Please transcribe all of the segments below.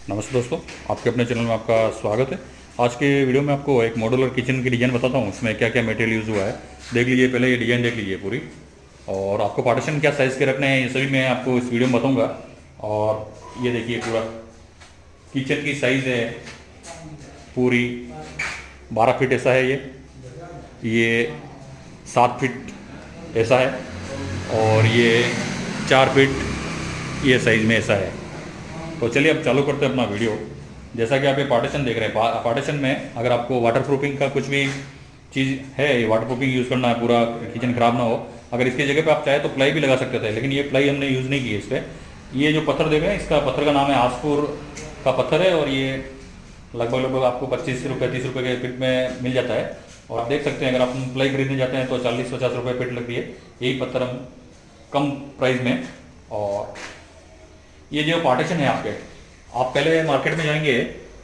नमस्ते दोस्तों, आपके अपने चैनल में आपका स्वागत है। आज के वीडियो में आपको एक मॉड्यूलर किचन की डिज़ाइन बताता हूँ। इसमें क्या क्या मटेरियल यूज़ हुआ है देख लीजिए। पहले ये डिज़ाइन देख लीजिए पूरी, और आपको पार्टीशन क्या साइज़ के रखने हैं ये सभी मैं आपको इस वीडियो में बताऊँगा। और ये देखिए पूरा किचन की साइज़ है पूरी 12 फीट ऐसा है। ये 7 फीट ऐसा है, और ये 4 फीट ये साइज़ में ऐसा है। तो चलिए अब चालू करते हैं अपना वीडियो। जैसा कि आप ये पार्टीशन देख रहे हैं, पार्टीशन में अगर आपको वाटर प्रूफिंग का कुछ भी चीज़ है, ये वाटर प्रूफिंग यूज़ करना है, पूरा किचन खराब ना हो, अगर इसकी जगह पे आप चाहे तो प्लाई भी लगा सकते थे, लेकिन ये प्लाई हमने यूज़ नहीं की है इस पर। ये जो पत्थर देख रहे हैं, इसका पत्थर का नाम है आसपुर का पत्थर है, और ये लगभग आपको 25 रुपये 30 रुपये के फीट में मिल जाता है। और आप देख सकते हैं अगर आप प्लाई खरीदने जाते हैं तो 40-50 रुपये फीट लगती है। यही पत्थर हम कम प्राइस में। और ये जो पार्टीशन है आपके, आप पहले मार्केट में जाएंगे,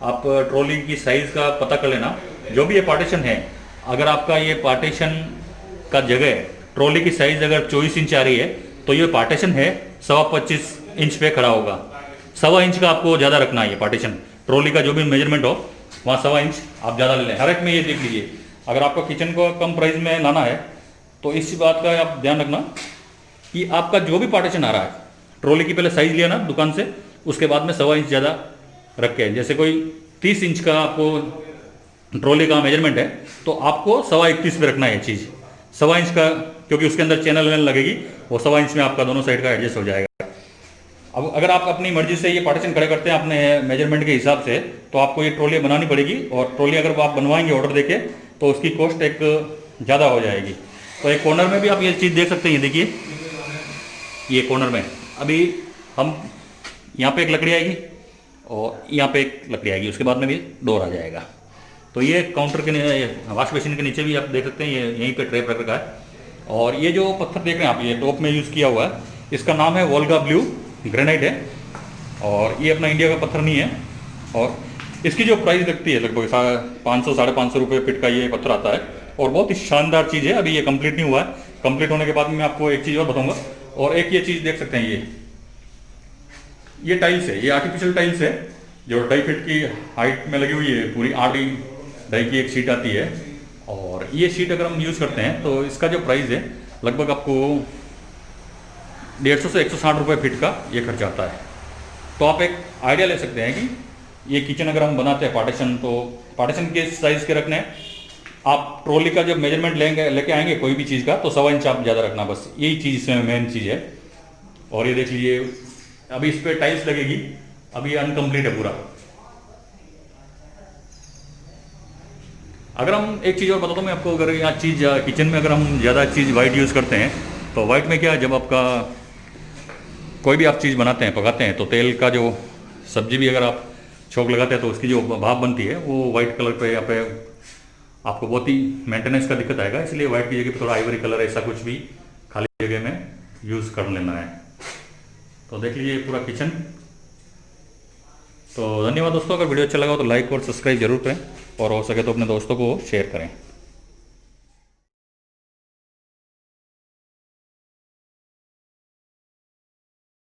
आप ट्रॉली की साइज़ का पता कर लेना। जो भी ये पार्टीशन है, अगर आपका ये पार्टीशन का जगह ट्रॉली की साइज़ अगर 24 इंच आ रही है तो ये पार्टीशन है 25 इंच पे खड़ा होगा। 1.25 इंच का आपको ज़्यादा रखना है। ये पार्टीशन ट्रॉली का जो भी मेजरमेंट हो वहाँ 1.25 इंच आप ज़्यादा ले लें। हर एक में ये देख लीजिए, अगर आपको किचन को कम प्राइस में लाना है तो इस बात का आप ध्यान रखना कि आपका जो भी पार्टीशन आ रहा है, ट्रॉली की पहले साइज़ लिया ना दुकान से, उसके बाद में 1.25 इंच ज़्यादा रख के, जैसे कोई 30 इंच का आपको ट्रॉली का मेजरमेंट है तो आपको 1.25 पे रखना है ये चीज़। 1.25 इंच का, क्योंकि उसके अंदर चैनल वैनल लगेगी, वो 1.25 इंच में आपका दोनों साइड का एडजस्ट हो जाएगा। अब अगर आप अपनी मर्जी से ये पार्टीशन खड़े करते हैं अपने मेजरमेंट के हिसाब से, तो आपको ये ट्रॉली बनानी पड़ेगी, और ट्रॉली अगर आप बनवाएंगे ऑर्डर देके तो उसकी कॉस्ट एक ज़्यादा हो जाएगी। तो एक कॉर्नर में भी आप ये चीज़ देख सकते हैं, ये देखिए, ये कॉर्नर में अभी हम यहाँ पे एक लकड़ी आएगी और यहाँ पे एक लकड़ी आएगी, उसके बाद में भी डोर आ जाएगा। तो ये काउंटर के वॉश बेसिन के नीचे भी आप देख सकते हैं, ये यहीं पे ट्रैप रख रखा है। और ये जो पत्थर देख रहे हैं आप, ये टॉप में यूज़ किया हुआ है, इसका नाम है वोल्गा ब्लू ग्रेनाइट है, और ये अपना इंडिया का पत्थर नहीं है। और इसकी जो प्राइस लगती है लगभग 500-550 रुपये फीट का ये पत्थर आता है, और बहुत ही शानदार चीज़ है। अभी ये कंप्लीट नहीं हुआ है, कंप्लीट होने के बाद मैं आपको एक चीज़ और बताऊँगा। और एक ये चीज़ देख सकते हैं, ये टाइल्स है, ये आर्टिफिशियल टाइल्स है जो 2.5 फीट की हाइट में लगी हुई है। पूरी 8.5 की एक शीट आती है, और ये शीट अगर हम यूज़ करते हैं तो इसका जो प्राइस है लगभग आपको 150 से 160 रुपये फीट का ये खर्चा आता है। तो आप एक आइडिया ले सकते हैं कि ये किचन अगर हम बनाते हैं पार्टीशन, तो पार्टीशन के साइज़ के रखने हैं। आप ट्रॉली का जब मेजरमेंट लेके आएंगे कोई भी चीज़ का, तो 1.25 इंच आप ज़्यादा रखना, बस यही चीज़ इसमें मेन चीज़ है। और ये देख लीजिए, अभी इस पर टाइल्स लगेगी, अभी अनकम्प्लीट है पूरा। अगर हम एक चीज़ और बताता हूँ मैं आपको, अगर यहाँ चीज़ किचन में अगर हम ज़्यादा चीज़ वाइट यूज़ करते हैं, तो वाइट में क्या है, जब आपका कोई भी आप चीज़ बनाते हैं, पकाते हैं, तो तेल का जो सब्जी भी अगर आप छोंक लगाते हैं तो उसकी जो भाप बनती है वो वाइट कलर पे यहाँ पे आपको बहुत ही मेंटेनेंस का दिक्कत आएगा। इसलिए वाइट की जगह पे थोड़ा आइवरी कलर ऐसा कुछ भी खाली जगह में यूज़ कर लेना है। तो देख लीजिए पूरा किचन। तो धन्यवाद दोस्तों, अगर वीडियो अच्छा लगा हो तो लाइक और सब्सक्राइब जरूर करें, और हो सके तो अपने दोस्तों को शेयर करें।